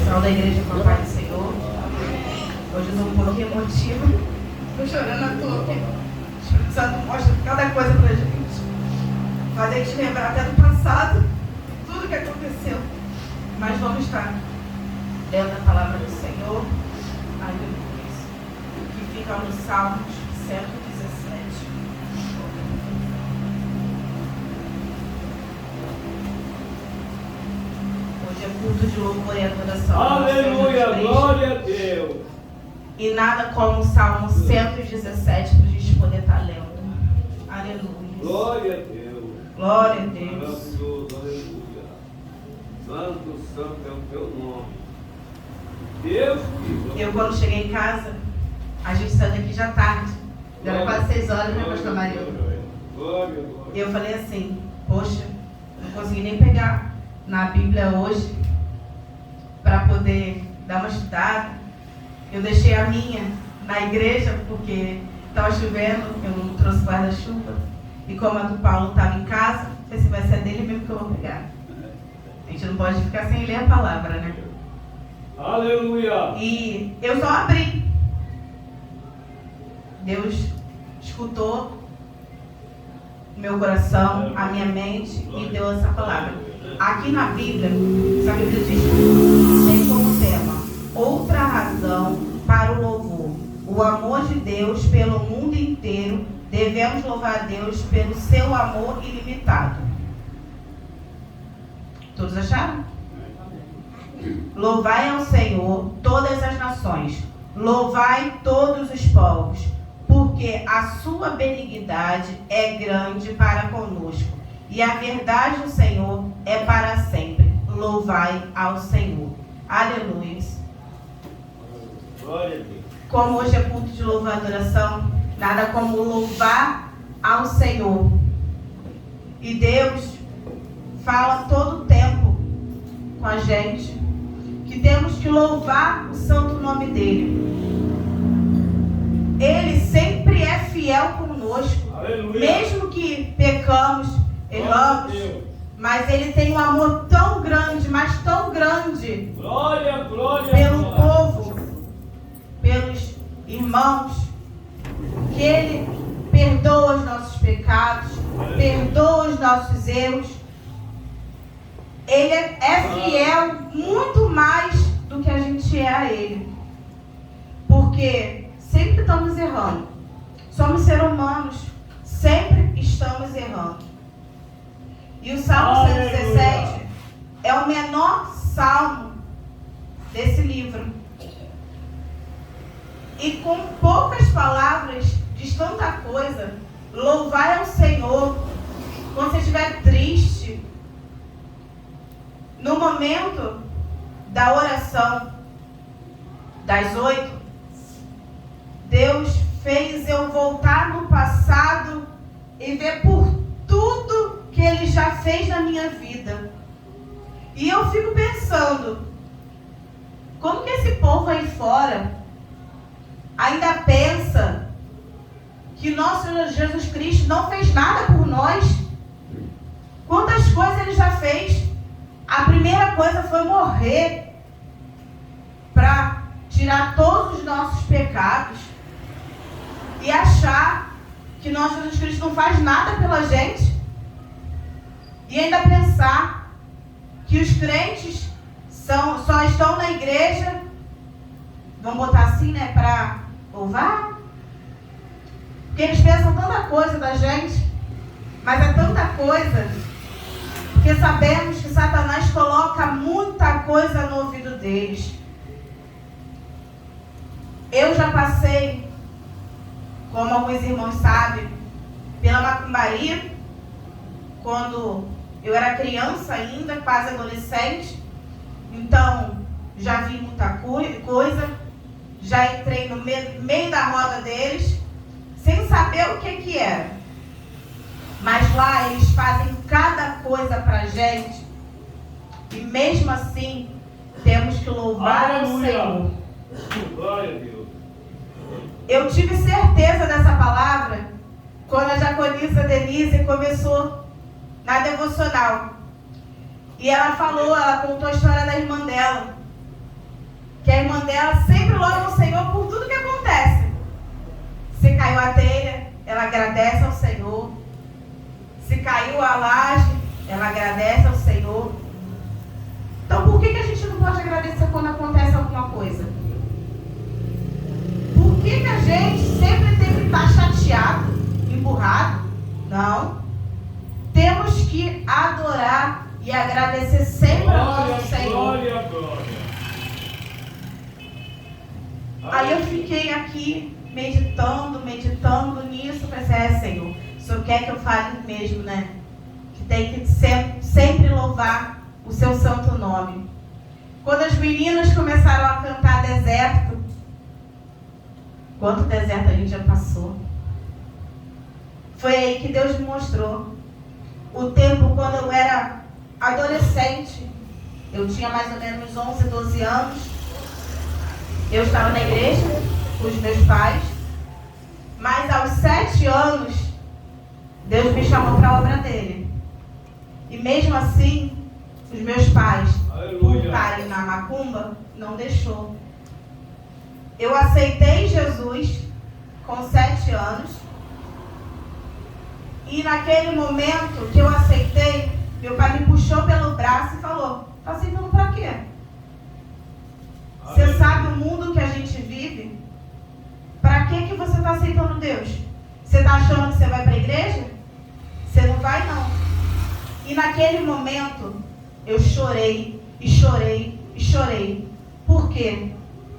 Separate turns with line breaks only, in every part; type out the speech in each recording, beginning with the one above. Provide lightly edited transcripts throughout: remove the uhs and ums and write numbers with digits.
Pessoal da igreja com a paz do Senhor. Hoje eu estou um pouquinho emotiva. Estou chorando à toa. O Espírito Santo mostra cada coisa pra gente. Faz a gente lembrar até do passado, tudo que aconteceu. Mas vamos estar lendo a palavra do Senhor. Aleluia. Que fica no Salmos 117. Hoje é culto de louvor e adoração.
Aleluia, glória a Deus.
E nada como o Salmo 117 para a gente poder estar lendo. Aleluia.
Glória a Deus.
Glória a Deus.
Maravilhoso, aleluia. Santo, santo é o teu nome. Deus que...
Eu, quando cheguei em casa, a gente saiu daqui já tarde. Já era quase 6 horas, né, pastor Maria?
Glória, glória.
E eu falei assim, poxa, não consegui nem pegar na Bíblia hoje para poder dar uma estudada. Eu deixei a minha na igreja porque estava chovendo, eu não trouxe guarda-chuva. E como a do Paulo estava em casa, não sei se vai ser dele mesmo que eu vou pegar. A gente não pode ficar sem ler a palavra, né?
Aleluia.
E eu só abri. Deus escutou o meu coração, a minha mente e deu essa palavra. Aqui na Bíblia, essa Bíblia diz, tem como tema outra razão para o louvor. O amor de Deus pelo mundo inteiro. Devemos louvar a Deus pelo seu amor ilimitado. Todos acharam? Louvai ao Senhor todas as nações. Louvai todos os povos. Porque a sua benignidade é grande para conosco. E a verdade do Senhor é para sempre. Louvai ao Senhor. Aleluia.
Glória a Deus.
Como hoje é culto de louvor e adoração, nada como louvar ao Senhor. E Deus fala todo o tempo com a gente que temos que louvar o santo nome dele. Ele sempre é fiel conosco.
Aleluia.
Mesmo que pecamos, erramos, mas ele tem um amor tão grande, mas tão grande,
glória, glória,
pelo
glória.
povo, pelos irmãos, que ele perdoa os nossos pecados, perdoa os nossos erros. Ele é fiel muito mais do que a gente é a ele. Porque sempre estamos errando. Somos seres humanos, sempre estamos errando. E o Salmo 117 é o menor salmo desse livro. E com poucas palavras diz tanta coisa. Louvai ao Senhor quando você estiver triste. No momento da oração das 8, Deus fez eu voltar no passado e ver por tudo que Ele já fez na minha vida. E eu fico pensando, como que esse povo aí fora ainda pensa que nosso Senhor Jesus Cristo não fez nada por nós? Quantas coisas Ele já fez? A primeira coisa foi morrer para tirar todos os nossos pecados. E achar que nosso Jesus Cristo não faz nada pela gente. E ainda pensar que os crentes só estão na igreja, vamos botar assim, né, para louvar. Porque eles pensam tanta coisa da gente, mas é tanta coisa, porque sabemos que Satanás coloca muita coisa no ouvido deles. Eu já passei, como alguns irmãos sabem, pela macumbaria, quando eu era criança ainda, quase adolescente. Então, já vi muita coisa, já entrei no meio da roda deles, sem saber o que era. Mas lá eles fazem cada coisa pra gente, e mesmo assim, temos que louvar ao Senhor.
Glória a Deus.
Eu tive certeza dessa palavra quando a diaconisa Denise começou na devocional. E ela contou a história da irmã dela, que a irmã dela sempre louva o Senhor por tudo que acontece. Se caiu a telha, ela agradece ao Senhor. Se caiu a laje, ela agradece ao Senhor. Então por que a gente não pode agradecer quando acontece alguma coisa? Por que a gente sempre tem que estar chateado, emburrado? Não. Temos que adorar e agradecer sempre ao nosso Senhor. Aí eu fiquei aqui meditando nisso. Pensei, Senhor, o Senhor quer que eu fale mesmo, né? Que tem que sempre louvar o seu santo nome. Quando as meninas começaram a cantar deserto, quanto deserto a gente já passou. Foi aí que Deus me mostrou o tempo quando eu era adolescente. Eu tinha mais ou menos 11, 12 anos. Eu estava na igreja com os meus pais. Mas aos 7 anos, Deus me chamou para a obra dele. E mesmo assim, os meus pais, por estarem na macumba, não deixou. Eu aceitei Jesus com 7 anos. E naquele momento que eu aceitei, meu pai me puxou pelo braço e falou: tá aceitando pra quê? Você sabe o mundo que a gente vive? Pra que você está aceitando Deus? Você está achando que você vai para a igreja? Você não vai, não. E naquele momento, eu chorei, e chorei, e chorei. Por quê?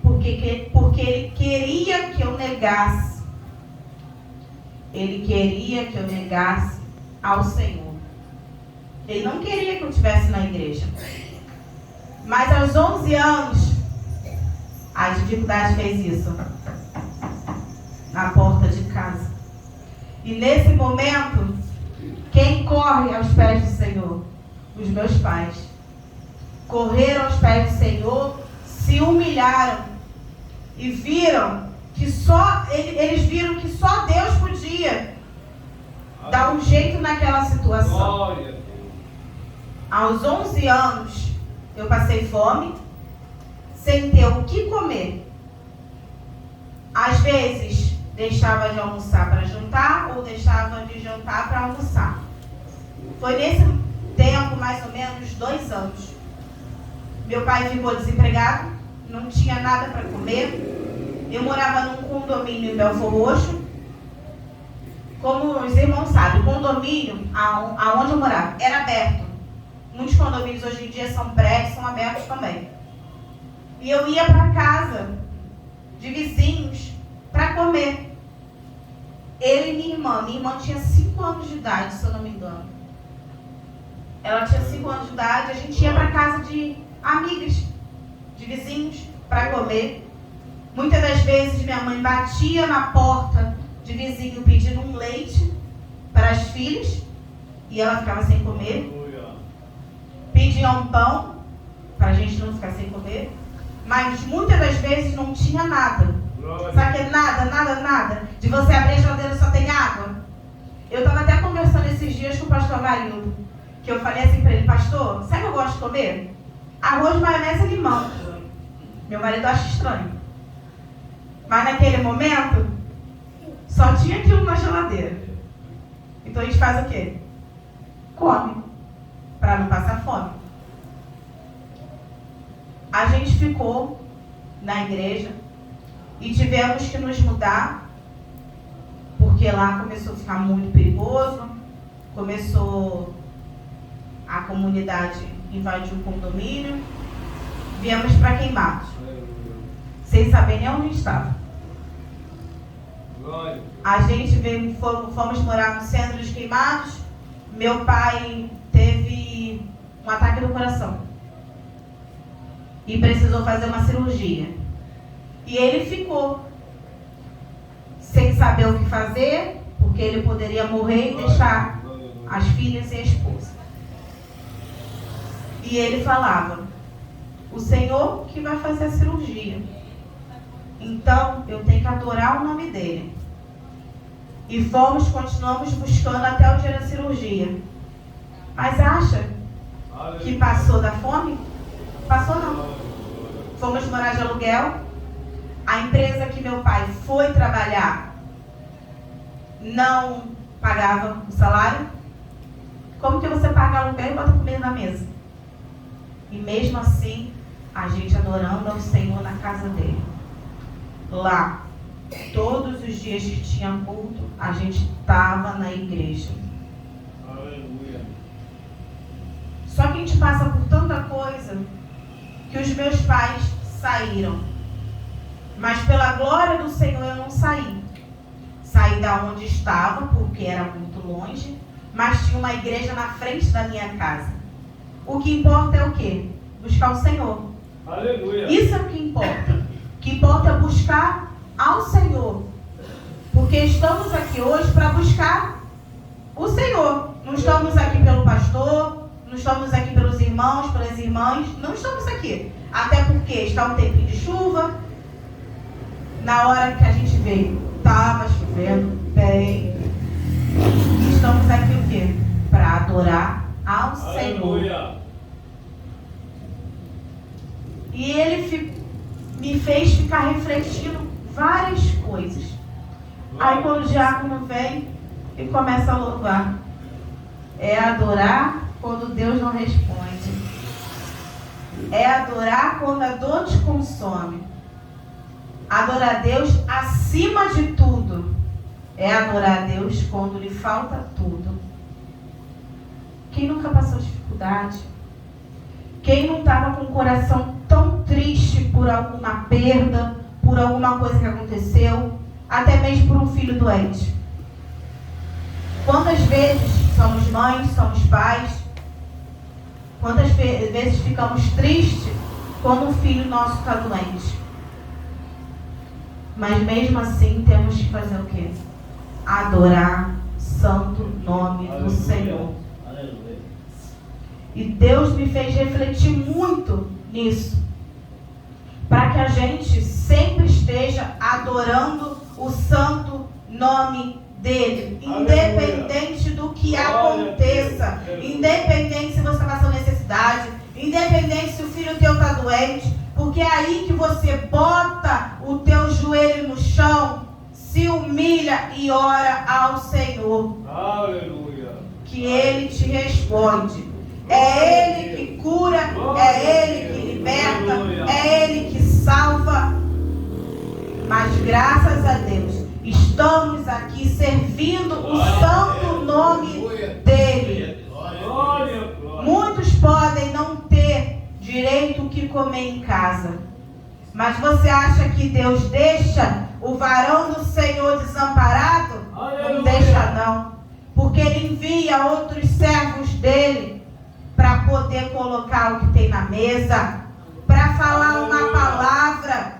Porque ele queria que eu negasse. Ele queria que eu negasse ao Senhor. Ele não queria que eu estivesse na igreja. Mas aos 11 anos, a dificuldade fez isso. Na porta de casa. E nesse momento, quem corre aos pés do Senhor? Os meus pais. Correram aos pés do Senhor, se humilharam e viram que eles viram que só Deus podia dar um jeito naquela situação. Aos 11 anos, eu passei fome, sem ter o que comer. Às vezes, deixava de almoçar para jantar ou deixava de jantar para almoçar. Foi nesse tempo, mais ou menos, 2 anos. Meu pai ficou desempregado, não tinha nada para comer. Eu morava num condomínio em Belfort Roxo. Como os irmãos sabem, o condomínio aonde eu morava era aberto. Muitos condomínios hoje em dia são prédios, são abertos também. E eu ia para casa de vizinhos para comer. Ele e minha irmã tinha 5 anos de idade, se eu não me engano. Ela tinha 5 anos de idade, a gente ia para casa de amigas, de vizinhos, para comer. Muitas das vezes minha mãe batia na porta de vizinho pedindo um leite para as filhas e ela ficava sem comer. Pedia um pão para a gente não ficar sem comer, mas muitas das vezes não tinha nada. Sabe que é nada? De você abrir a geladeira só tem água. Eu estava até conversando esses dias com o pastor Marildo, que eu falei assim para ele: pastor, sabe o que eu gosto de comer? Arroz, maionese e limão. Meu marido acha estranho. Mas naquele momento, só tinha aquilo na geladeira. Então a gente faz o quê? Come, para não passar fome. A gente ficou na igreja e tivemos que nos mudar, porque lá começou a ficar muito perigoso, começou a comunidade invadir o condomínio, viemos para Queimados, sem saber nem onde estava. A gente fomos morar no centro de Queimados. Meu pai teve um ataque do coração e precisou fazer uma cirurgia. E ele ficou sem saber o que fazer, porque ele poderia morrer e deixar as filhas e a esposa. E ele falava: o Senhor que vai fazer a cirurgia, então eu tenho que adorar o nome dele. E continuamos buscando até o dia da cirurgia. Mas acha que passou da fome? Passou não. fomos morar de aluguel. A empresa que meu pai foi trabalhar não pagava o salário. Como que você paga aluguel e bota comida na mesa? E mesmo assim, a gente adorando ao Senhor na casa dele. Lá, todos os dias que tinha culto, a gente estava na igreja.
Aleluia.
Só que a gente passa por tanta coisa que os meus pais saíram. Mas pela glória do Senhor eu não saí. Saí da onde estava, porque era muito longe, mas tinha uma igreja na frente da minha casa. O que importa é o quê? Buscar o Senhor.
Aleluia.
Isso é o que importa. O que importa é buscar ao Senhor. Porque estamos aqui hoje para buscar o Senhor. Não estamos aqui pelo pastor, não estamos aqui pelos irmãos, pelas irmãs. Não estamos aqui. Até porque está um tempinho de chuva. Na hora que a gente veio, estava chovendo bem. E estamos aqui o quê? Para adorar ao Senhor.
Aleluia.
E ele me fez ficar refletindo várias coisas. Aí quando o diácono vem e começa a louvar, é adorar quando Deus não responde. É adorar quando a dor te consome. Adorar a Deus acima de tudo. É adorar a Deus quando lhe falta tudo. Quem nunca passou dificuldade? Quem não estava com o coração tão triste por alguma perda, por alguma coisa que aconteceu, até mesmo por um filho doente? Quantas vezes somos mães, somos pais, quantas vezes ficamos tristes quando um filho nosso está doente? Mas mesmo assim temos que fazer o quê? Adorar o santo nome do Senhor. E Deus me fez refletir muito nisso. Para que a gente sempre esteja adorando o santo nome dele. Independente do que aconteça. Independente se você está passando necessidade. Independente se o filho teu está doente. Porque é aí que você bota o teu joelho no chão, se humilha e ora ao Senhor.
Aleluia.
Que Ele te responde. É Ele que cura, é Ele que liberta, é Ele que salva. Mas graças a Deus, estamos aqui servindo o santo nome dEle. Muitos podem não ter direito o que comer em casa. Mas você acha que Deus deixa o varão do Senhor desamparado? Não deixa não. Porque Ele envia outros servos dEle para poder colocar o que tem na mesa, para falar uma palavra,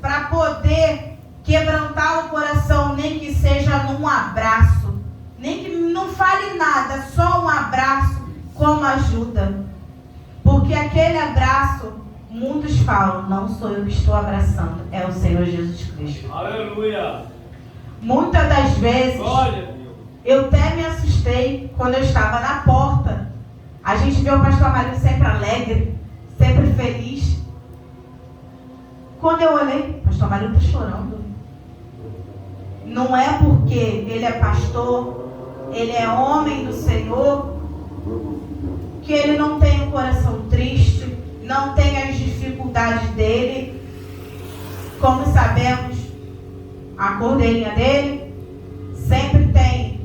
para poder quebrantar o coração, nem que seja num abraço, nem que não fale nada, só um abraço como ajuda. Porque aquele abraço, muitos falam, não sou eu que estou abraçando, é o Senhor Jesus Cristo.
Aleluia.
Muitas das vezes, eu até me assustei quando eu estava na porta. A gente vê o pastor Mário sempre alegre, sempre feliz. Quando eu olhei, o pastor Mário está chorando. Não é porque ele é pastor, ele é homem do Senhor, que ele não tem um coração triste, não tem as dificuldades dele. Como sabemos, a cordeirinha dele sempre tem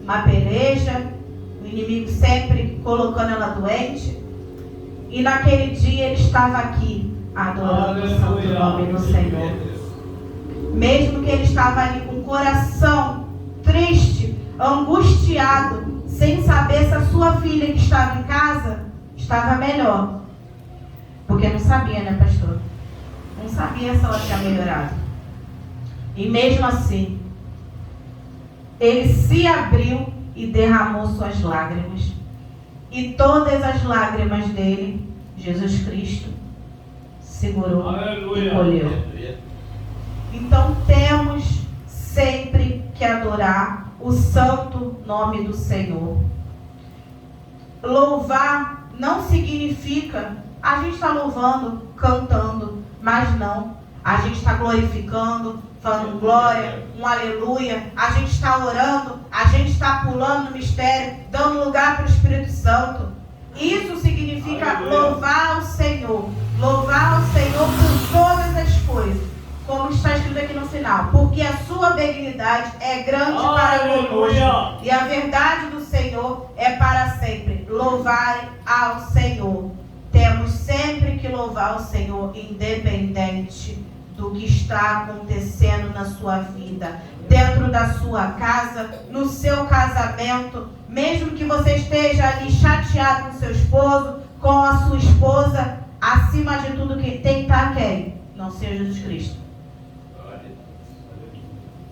uma peleja, o inimigo sempre colocando ela doente. E naquele dia ele estava aqui adorando o santo nome do Senhor. Mesmo que ele estava ali com o coração triste, angustiado, sem saber se a sua filha que estava em casa estava melhor. Porque não sabia, né, pastor? Não sabia se ela tinha melhorado. E mesmo assim, ele se abriu e derramou suas lágrimas. E todas as lágrimas dele, Jesus Cristo segurou e colheu. Então temos sempre que adorar o santo nome do Senhor. Louvar não significa a gente está louvando, cantando, mas não. A gente está glorificando, falando glória, um aleluia. A gente está orando, a gente está pulando no mistério, dando lugar para o Espírito Santo. Isso significa
aleluia.
Louvar ao Senhor. Louvar ao Senhor por todas as coisas. Como está escrito aqui no final. Porque a sua benignidade é grande para conosco. E a verdade do Senhor é para sempre. Louvai ao Senhor. Temos sempre que louvar o Senhor, independente do que está acontecendo na sua vida, dentro da sua casa, no seu casamento, mesmo que você esteja ali chateado com seu esposo, com a sua esposa, acima de tudo que tem que estar quem? Não seja Jesus Cristo.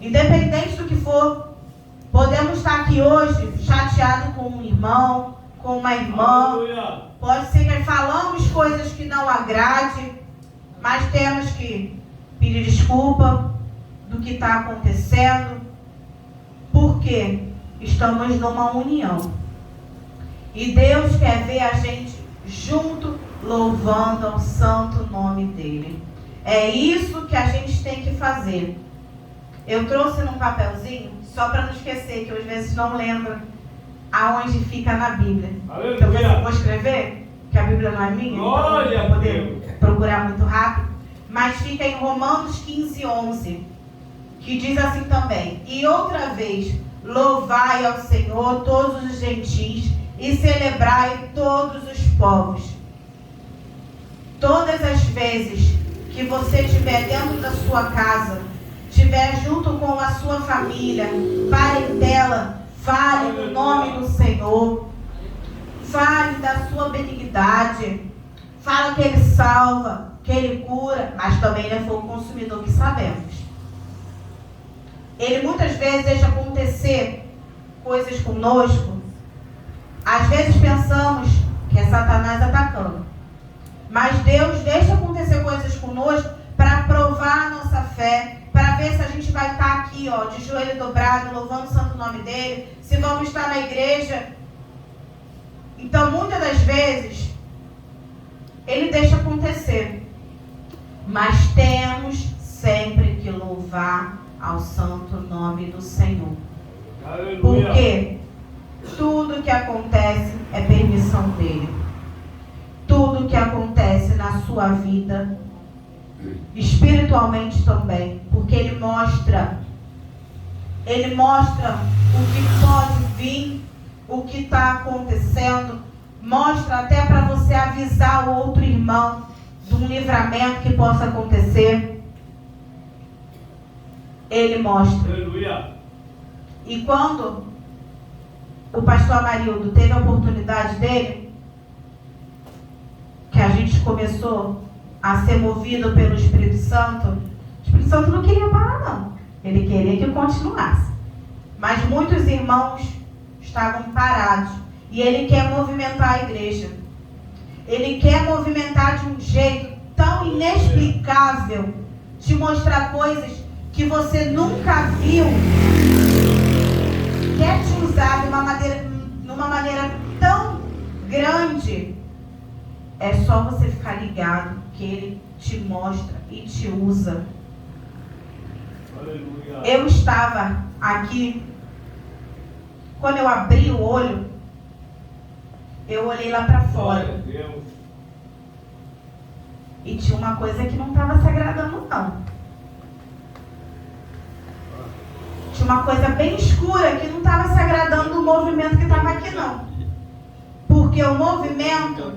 Independente do que for, podemos estar aqui hoje chateado com um irmão, com uma irmã.
Aleluia.
Pode ser que falamos coisas que não agrade, mas temos que pedir desculpa do que está acontecendo, porque estamos numa união. E Deus quer ver a gente junto, louvando ao santo nome dele. É isso que a gente tem que fazer. Eu trouxe num papelzinho, só para não esquecer, que eu às vezes não lembro aonde fica na Bíblia.
Aleluia.
Então eu vou escrever, que a Bíblia não é minha,
Glória
então eu vou poder procurar muito rápido. Mas fica em Romanos 15:11, que diz assim também: e outra vez, louvai ao Senhor todos os gentis e celebrai todos os povos. Todas as vezes que você estiver dentro da sua casa, estiver junto com a sua família, parentela, fale no nome do Senhor, fale da sua benignidade, fala que Ele salva, que Ele cura, mas também Ele é fogo consumidor, que sabemos. Ele muitas vezes deixa acontecer coisas conosco. Às vezes pensamos que é Satanás atacando, mas Deus deixa acontecer coisas conosco para provar a nossa fé, para ver se a gente vai estar aqui, ó, de joelho dobrado, louvando o santo nome dele, se vamos estar na igreja. Então, muitas das vezes, ele deixa acontecer. Mas temos sempre que louvar ao santo nome do Senhor.
Aleluia.
Porque tudo que acontece é permissão dele. Tudo que acontece na sua vida, espiritualmente também, porque ele mostra o que pode vir, o que está acontecendo, mostra até para você avisar o outro irmão de um livramento que possa acontecer. Ele mostra.
Aleluia.
E quando o pastor Amarildo teve a oportunidade dele, que a gente começou a ser movido pelo Espírito Santo, o Espírito Santo não queria parar, não. Ele queria que continuasse. Mas muitos irmãos estavam parados. E ele quer movimentar a igreja. Ele quer movimentar de um jeito tão inexplicável, te mostrar coisas que você nunca viu. Quer te usar numa maneira tão grande. É só você ficar ligado que ele te mostra e te usa.
Aleluia.
Eu estava aqui, quando eu abri o olho, eu olhei lá para fora.
Glória a Deus.
E tinha uma coisa que não estava se agradando, não. Tinha uma coisa bem escura que não estava se agradando do movimento que estava aqui, não. Porque o movimento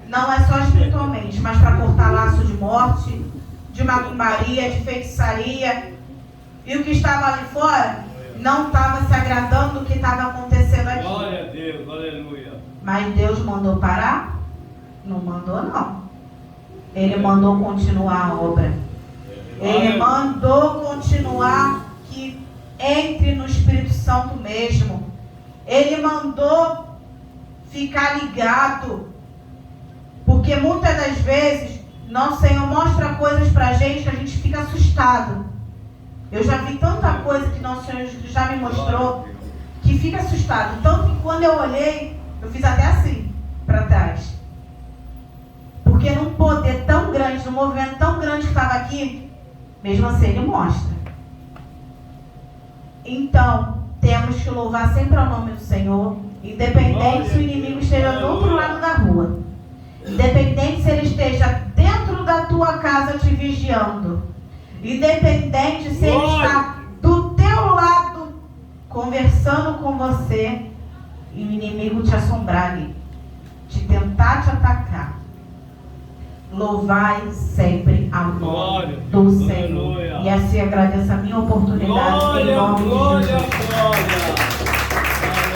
não é só espiritualmente, mas para cortar laço de morte, de macumbaria, de feitiçaria. E o que estava ali fora não estava se agradando do que estava acontecendo aqui.
Glória a Deus, aleluia.
Mas Deus mandou parar? Não mandou, não. Ele mandou continuar a obra. Ele mandou continuar que entre no Espírito Santo mesmo. Ele mandou ficar ligado. Porque muitas das vezes, nosso Senhor mostra coisas pra gente que a gente fica assustado. Eu já vi tanta coisa que nosso Senhor já me mostrou, que fica assustado. Tanto que quando eu olhei, eu fiz até assim. para trás. Porque num poder tão grande, num movimento tão grande que estava aqui, mesmo assim ele mostra. Então, temos que louvar sempre ao nome do Senhor, independente se o inimigo esteja do outro lado da rua. Independente se ele esteja dentro da tua casa te vigiando. Independente se ele está do teu lado conversando com você e o inimigo te assombrar ali, te tentar te atacar. Louvai sempre a nome do Senhor. E assim agradeço a minha oportunidade em nome de Jesus.